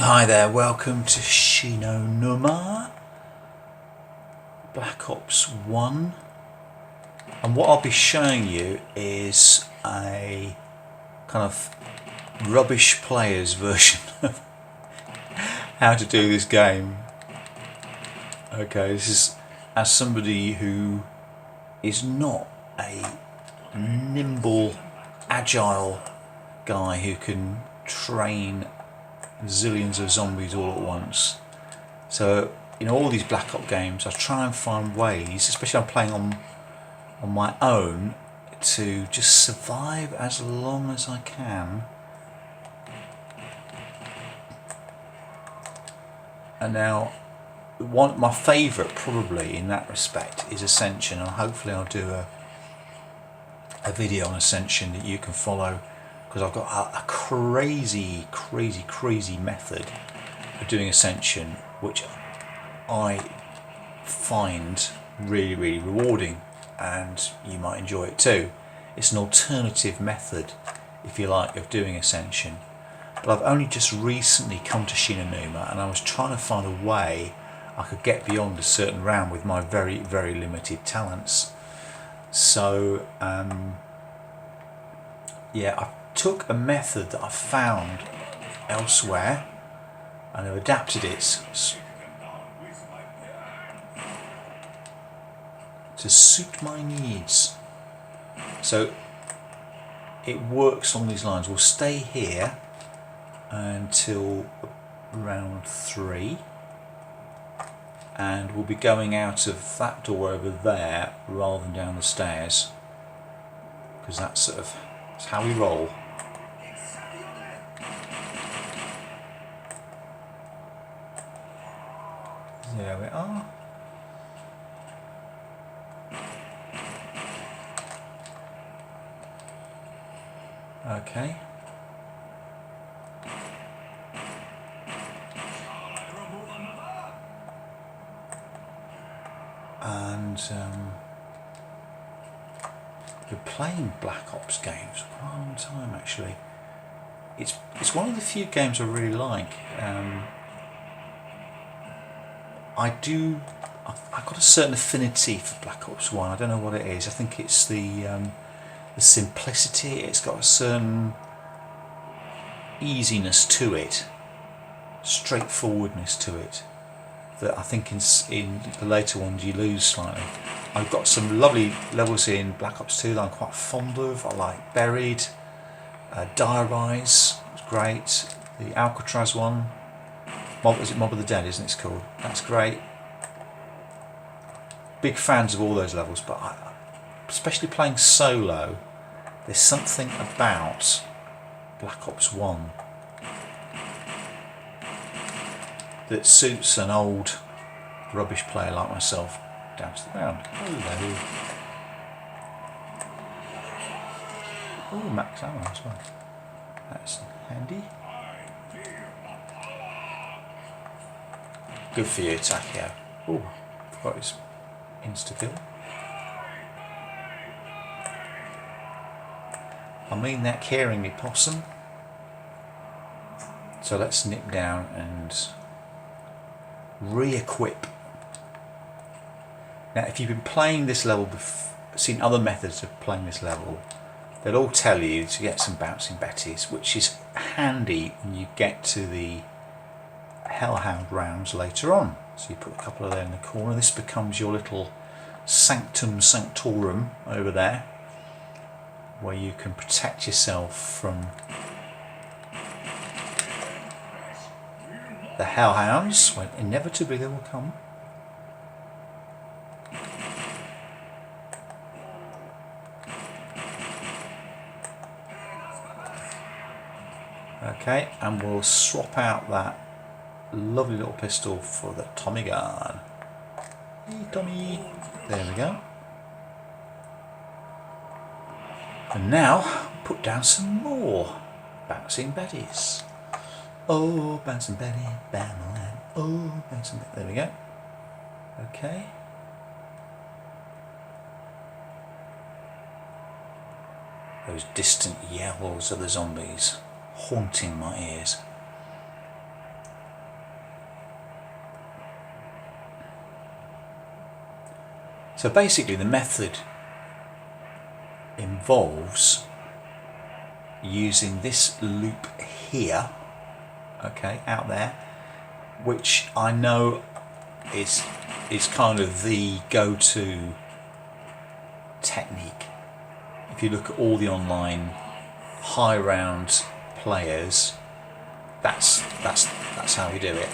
Hi there, welcome to Numa Black Ops 1, and what I'll be showing you is a kind of rubbish players version of how to do this game. Okay, this is as somebody who is not a nimble, agile guy who can train zillions of zombies all at once. So in all these Black Ops games I try and find ways, especially I'm playing on my own, to just survive as long as I can. And now my favourite probably in that respect is Ascension, and hopefully I'll do a video on Ascension that you can follow, because I've got a crazy method of doing Ascension which I find really rewarding, and you might enjoy it too. It's an alternative method, if you like, of doing Ascension, but I've only just recently come to Numa, and I was trying to find a way I could get beyond a certain round with my very limited talents. So yeah, I took a method that I found elsewhere and I've adapted it to suit my needs. So it works on these lines. We'll stay here until round 3, and we'll be going out of that door over there rather than down the stairs, because that's how we roll. There we are. Okay. And we're playing Black Ops games for quite a long time actually. It's one of the few games I really like. I've got a certain affinity for Black Ops 1. I don't know what it is. I think it's the simplicity. It's got a certain easiness to it, straightforwardness to it, that I think in the later ones you lose slightly. I've got some lovely levels in Black Ops 2 that I'm quite fond of. I like Buried, Diarize, it's great. The Alcatraz one, Mob of the Dead, isn't it? It's called. That's great. Big fans of all those levels, but especially playing solo, there's something about Black Ops 1 that suits an old rubbish player like myself down to the ground. Hello. Oh, max ammo as well. That's handy. Good for you, Takio. Oh, forgot his insta-kill. I mean that caringly, possum. So let's nip down and re-equip. Now if you've been playing this level, seen other methods of playing this level, they'll all tell you to get some bouncing betties, which is handy when you get to the Hellhound rounds later on. So you put a couple of there in the corner. This becomes your little sanctum sanctorum over there, where you can protect yourself from the Hellhounds, when inevitably they will come. Okay, and we'll swap out that lovely little pistol for the Tommy gun. Hey Tommy! There we go. And now put down some more bouncing betties. Oh, bouncing Betty, Bamaland. Oh, bouncing Betty. There we go. Okay. Those distant yells of the zombies haunting my ears. So basically the method involves using this loop here, okay, out there, which I know is kind of the go-to technique. If you look at all the online high round players, that's how we do it.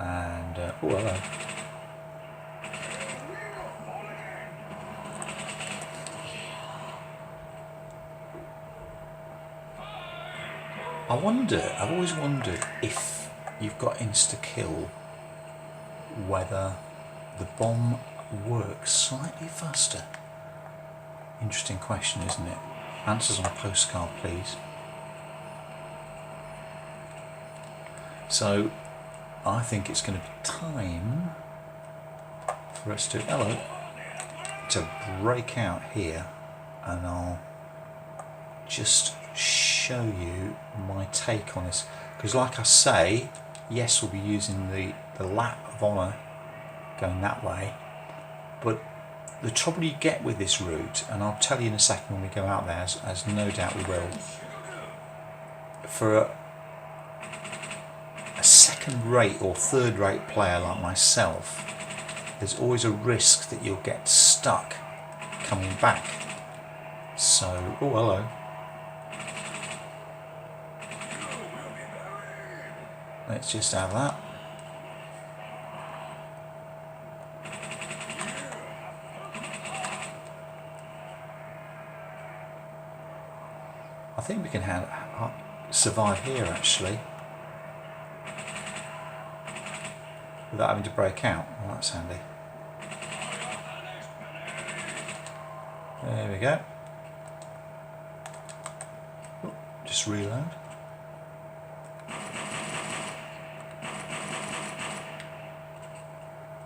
And oh, hello. I've always wondered if you've got insta-kill, whether the bomb works slightly faster. Interesting question, isn't it? Answers on a postcard, please. So, I think it's going to be time for us to break out here, and I'll just show you my take on this, because like I say, yes, we'll be using the lap of honour going that way, but the trouble you get with this route, and I'll tell you in a second when we go out there, as no doubt we will, for a second-rate or third-rate player like myself, there's always a risk that you'll get stuck coming back. So, oh hello. Let's just have that. I think we can survive here actually, without having to break out. Well, that's handy. There we go. Ooh, just reload.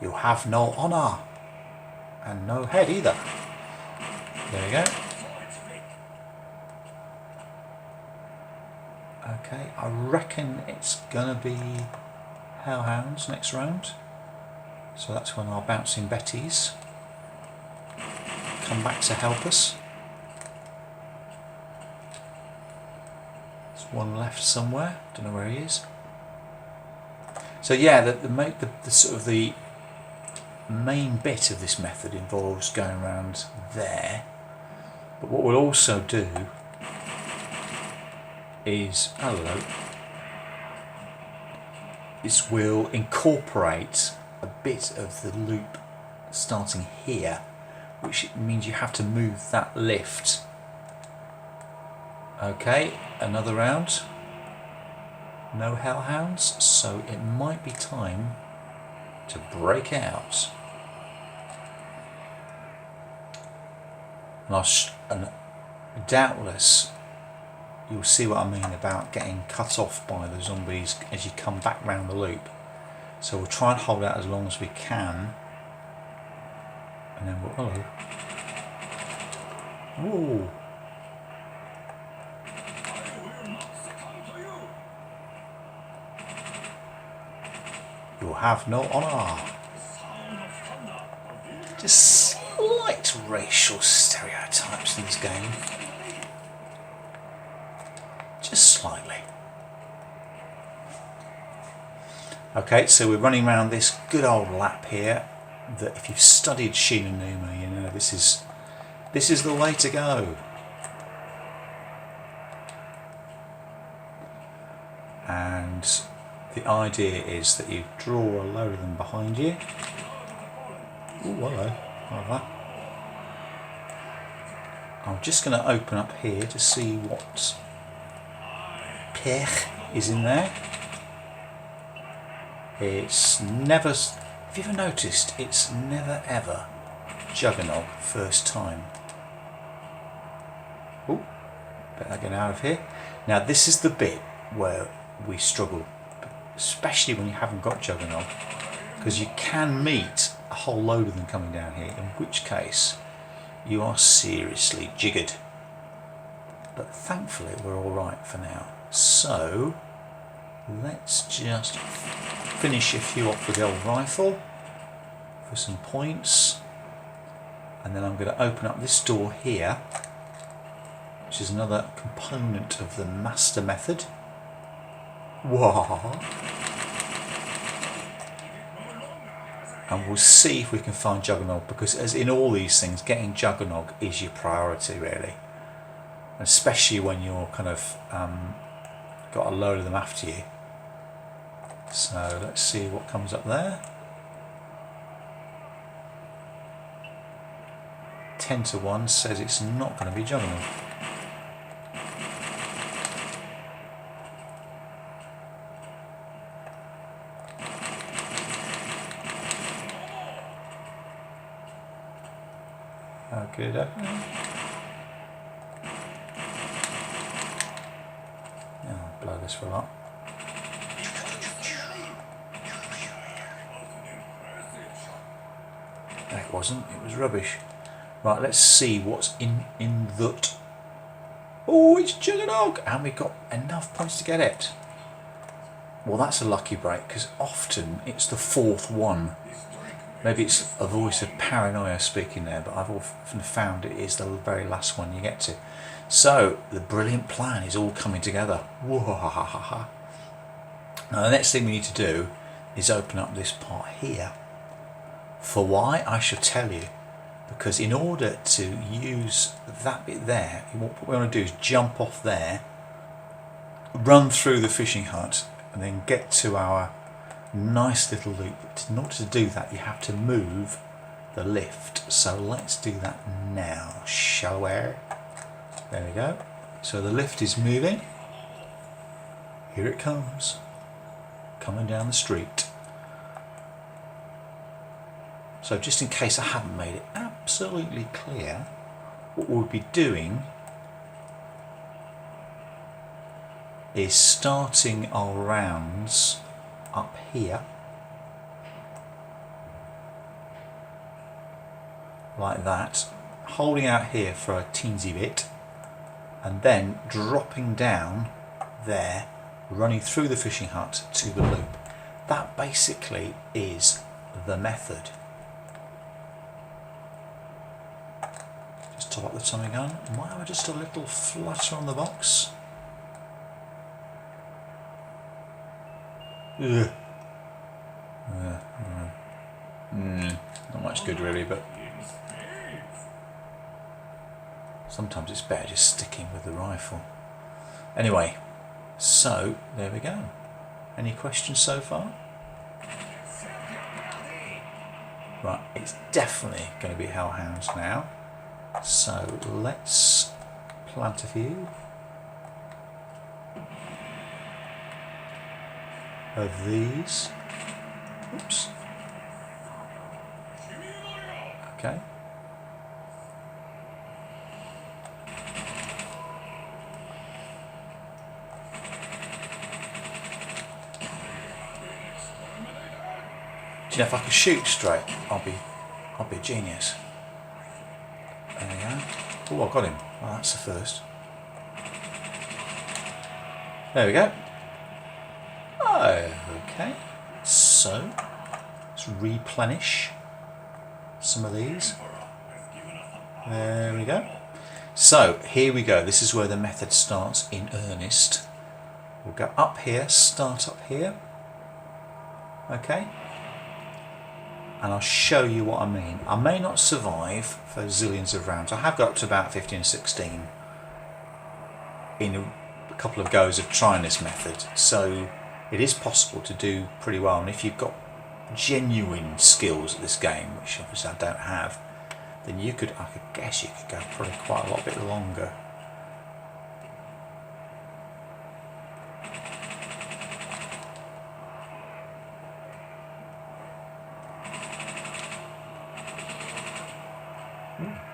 You have no honour and no head either. There we go. Okay, I reckon it's gonna be Hellhounds next round. So that's when our bouncing Betties come back to help us. There's one left somewhere, don't know where he is. So yeah, the sort of the main bit of this method involves going around there, but what we'll also do is we'll incorporate a bit of the loop starting here, which means you have to move that lift. Okay, another round, no Hellhounds, so it might be time to break out. And doubtless you'll see what I mean about getting cut off by the zombies as you come back round the loop. So we'll try and hold out as long as we can, and then we'll Ooh. You'll have no honour. Just slight racial stereotypes in this game. Just slightly. Okay, so we're running around this good old lap here that if you've studied Shin and Numa, you know this is the way to go. And the idea is that you draw a load of them behind you. Ooh, hello. Like that. I'm just going to open up here to see what Pech is in there. It's never, have you ever noticed, it's never ever Juggernog first time. Ooh, better get out of here. Now this is the bit where we struggle, especially when you haven't got Juggernog, because you can meet a whole load of them coming down here, in which case you are seriously jiggered. But thankfully we're alright for now. So let's just finish a few off with the old rifle for some points, and then I'm going to open up this door here, which is another component of the master method. Whoa. And we'll see if we can find Juggernog, because as in all these things, getting Juggernog is your priority really, especially when you're kind of got a load of them after you. So let's see what comes up there. 10-1 says it's not going to be Juggernog. Okay, yeah, I'll blow this for a lot. No, it wasn't, it was rubbish. Right, let's see what's in that. Oh, it's Juggernog! And we got enough points to get it. Well, that's a lucky break, because often it's the fourth one. Maybe it's a voice of paranoia speaking there, but I've often found it is the very last one you get to. So, the brilliant plan is all coming together. Whoa. Now, the next thing we need to do is open up this part here. For why? I shall tell you. Because in order to use that bit there, what we want to do is jump off there, run through the fishing hut, and then get to our nice little loop. In order to do that, you have to move the lift. So let's do that now, shall we? There we go. So the lift is moving. Here it comes. Coming down the street. So just in case I haven't made it absolutely clear, what we'll be doing is starting our rounds up here, like that, holding out here for a teensy bit, and then dropping down there, running through the fishing hut to the loop. That basically is the method. Just top up the Tommy gun. Why am I just a little flutter on the box? Ugh. Not much good really, but sometimes it's better just sticking with the rifle. Anyway, so there we go. Any questions so far? Right, it's definitely going to be hellhounds now. So let's plant a few of these. Oops. Okay. Do you know, if I could shoot straight, I'll be a genius. There we go. Oh, I got him. Well, that's the first. There we go. Okay, so let's replenish some of these. There we go. So here we go. This is where the method starts in earnest. We'll go up here, start up here. Okay. And I'll show you what I mean. I may not survive for zillions of rounds. I have got up to about 15 or 16 in a couple of goes of trying this method. So it is possible to do pretty well. And if you've got genuine skills at this game, which obviously I don't have, then I could guess you could go probably quite a lot bit longer.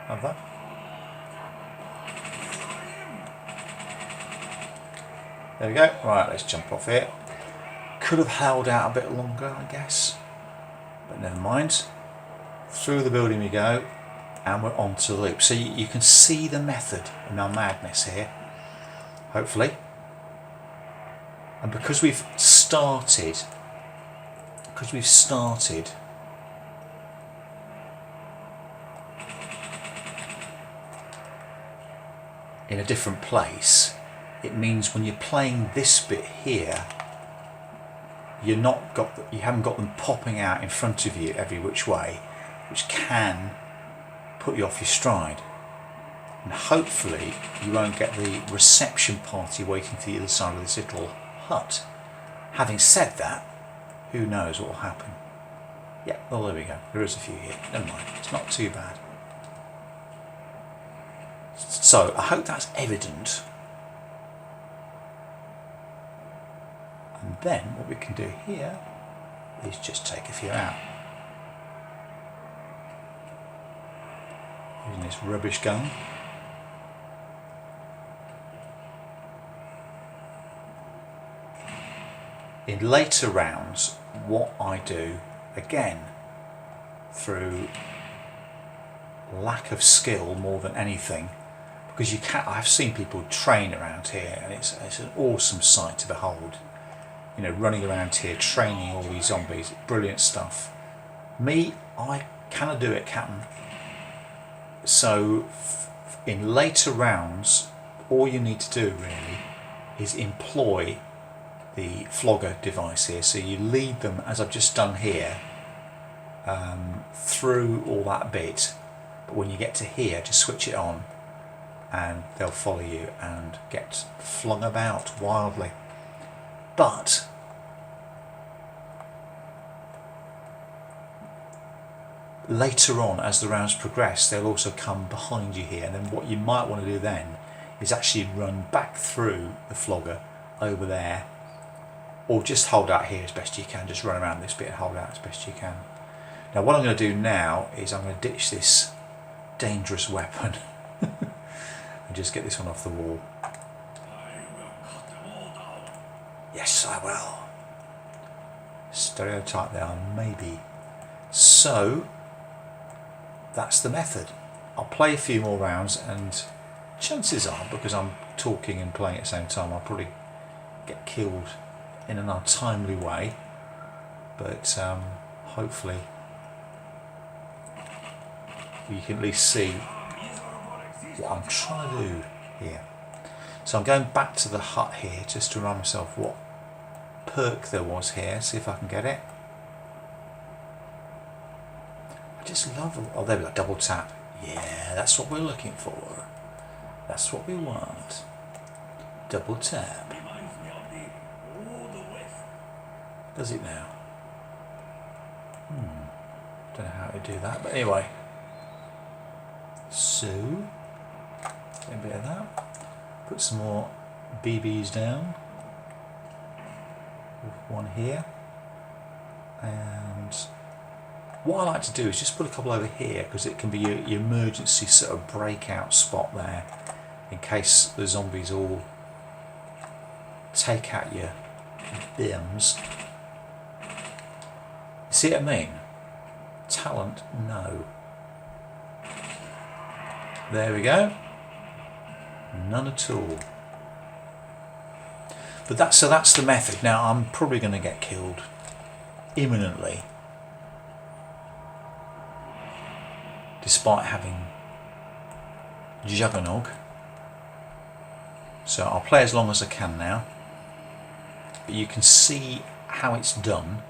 Have that. There we go. Right, let's jump off here. Could have held out a bit longer, I guess, but never mind. Through the building we go, and we're on to the loop. So you can see the method in our madness here, hopefully. And because we've started in a different place, it means when you're playing this bit here, you haven't got them popping out in front of you every which way, which can put you off your stride. And hopefully you won't get the reception party waiting for the other side of this little hut. Having said that, who knows what will happen. Yeah, well, there we go. There is a few here. Never mind. It's not too bad. So I hope that's evident. And then what we can do here is just take a few out. Using this rubbish gun. In later rounds, what I do, again, through lack of skill more than anything, because I've seen people train around here, and it's an awesome sight to behold. You know, running around here, training all these zombies, brilliant stuff. Me, I cannot do it, Captain. So, in later rounds, all you need to do really is employ the flogger device here. So you lead them, as I've just done here, through all that bit, but when you get to here, just switch it on and they'll follow you and get flung about wildly. But later on, as the rounds progress, they'll also come behind you here, and then what you might want to do then is actually run back through the flogger over there, or just hold out here as best you can. Just run around this bit and hold out as best you can. Now what I'm going to do now is I'm going to ditch this dangerous weapon and just get this one off the wall. Yes, I will. Stereotype there, maybe. So that's the method. I'll play a few more rounds, and chances are, because I'm talking and playing at the same time, I'll probably get killed in an untimely way, but hopefully you can at least see what I'm trying to do here. So I'm going back to the hut here just to remind myself what perk there was here, see if I can get it. I just love, oh there we go, double tap. Yeah, that's what we're looking for. That's what we want. Double tap. Does it now? Don't know how to do that, but anyway. So, get a bit of that. Put some more BBs down. One here. And what I like to do is just put a couple over here, because it can be your emergency sort of breakout spot there, in case the zombies all take out your bims. See what I mean? Talent, no. There we go. None at all. But that's the method. Now I'm probably going to get killed imminently, despite having Juggernog. So I'll play as long as I can now. But you can see how it's done.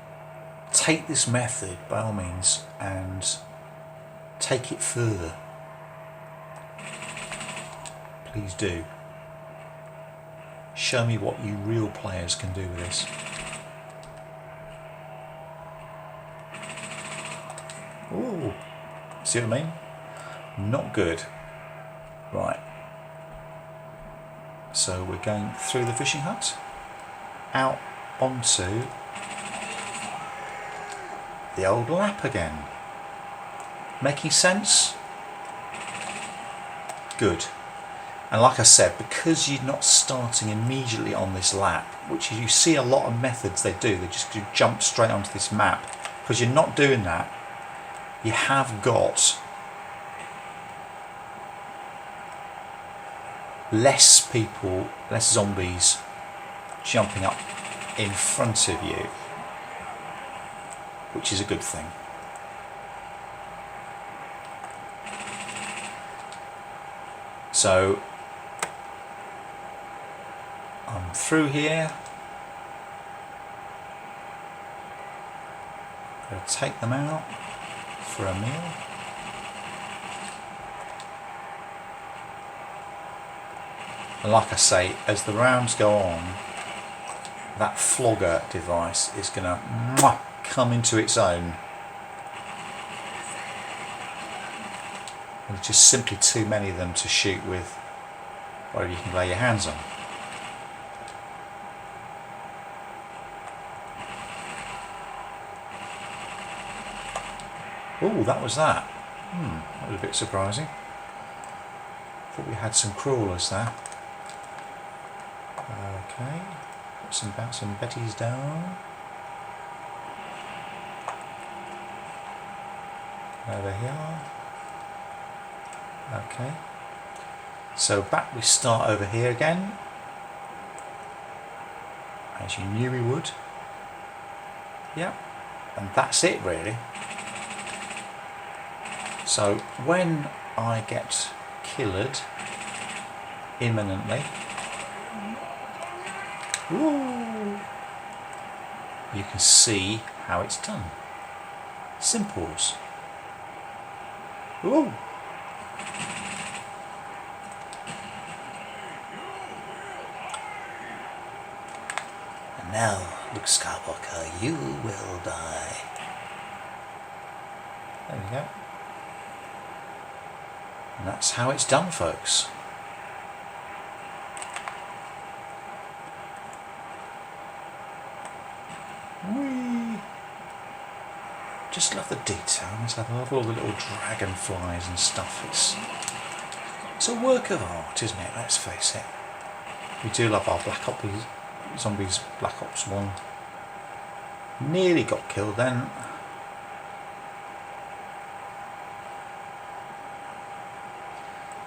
Take this method by all means and take it further. Please do. Show me what you real players can do with this. Ooh, see what I mean? Not good. Right. So we're going through the fishing hut, out onto the old lap again. Making sense? Good. And like I said, because you're not starting immediately on this lap, which you see a lot of methods they do, they just do jump straight onto this map. Because you're not doing that, you have got less people, less zombies jumping up in front of you, which is a good thing. So I'm through here. I'm going to take them out for a meal. And like I say, as the rounds go on, that flogger device is going to come into its own. There's just simply too many of them to shoot with whatever you can lay your hands on. Oh, that was that. That was a bit surprising. Thought we had some crawlers there. Okay, got some bouncing betties down. Over here. Okay, so back we start over here again, as you knew we would. Yep, and that's it really. So when I get killed imminently, woo, you can see how it's done. Simples. Woo. And now, Luke Skywalker, you will die. There we go. And that's how it's done, folks. Whee! Just love the detail. I love all the little dragonflies and stuff. It's a work of art, isn't it? Let's face it. We do love our Black Ops Zombies Black Ops 1. Nearly got killed then.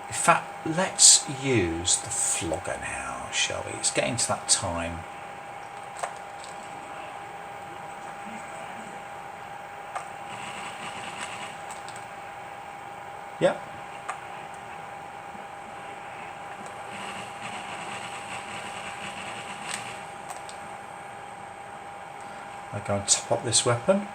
In fact, let's use the flogger now, shall we? It's getting to that time. Yep. I'm going to top up this weapon.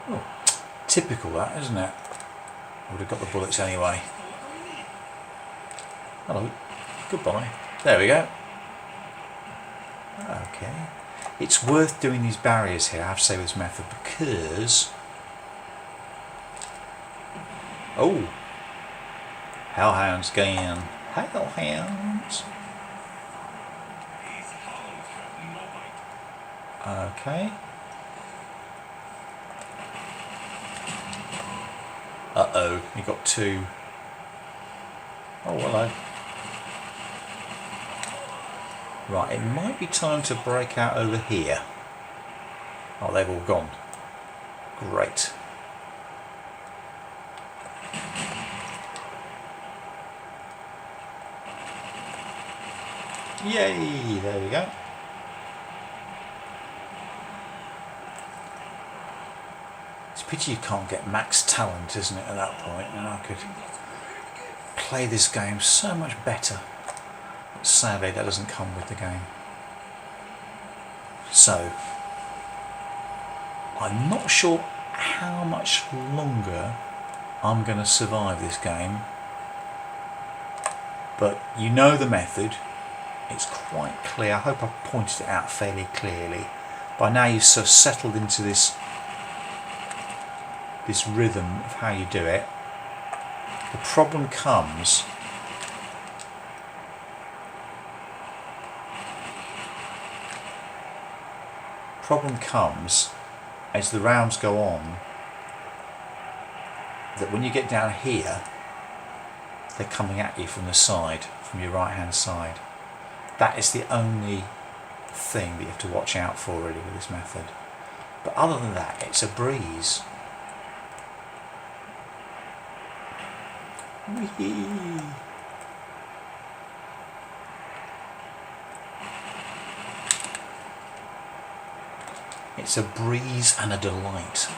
Oh, typical that, isn't it? I would have got the bullets anyway. Hello. Goodbye. There we go. Okay. It's worth doing these barriers here, I have to say, with this method, because... Oh! Hellhounds again. Hellhounds! Okay. Uh-oh, you got two. Oh, hello. Right, it might be time to break out over here. Oh, they've all gone. Great. Yay, there we go. Pity you can't get max talent, isn't it, at that point? And I could play this game so much better. But sadly, that doesn't come with the game. So, I'm not sure how much longer I'm going to survive this game. But you know the method. It's quite clear. I hope I've pointed it out fairly clearly. By now you've sort of settled into this rhythm of how you do it. The problem comes problem comes as the rounds go on, that when you get down here, they're coming at you from the side, from your right hand side. That is the only thing that you have to watch out for really with this method. But other than that, it's a breeze. Whee! It's a breeze and a delight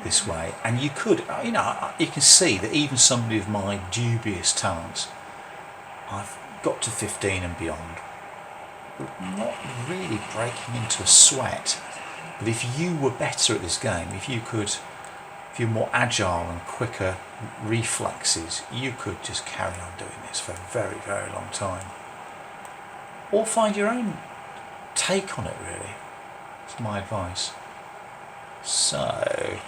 this way. And you could, you know, you can see that even somebody with my dubious talents, I've got to 15 and beyond, not really breaking into a sweat. But if you were better at this game, if you're more agile and quicker reflexes, you could just carry on doing this for a very, very long time. Or find your own take on it, really. That's my advice. So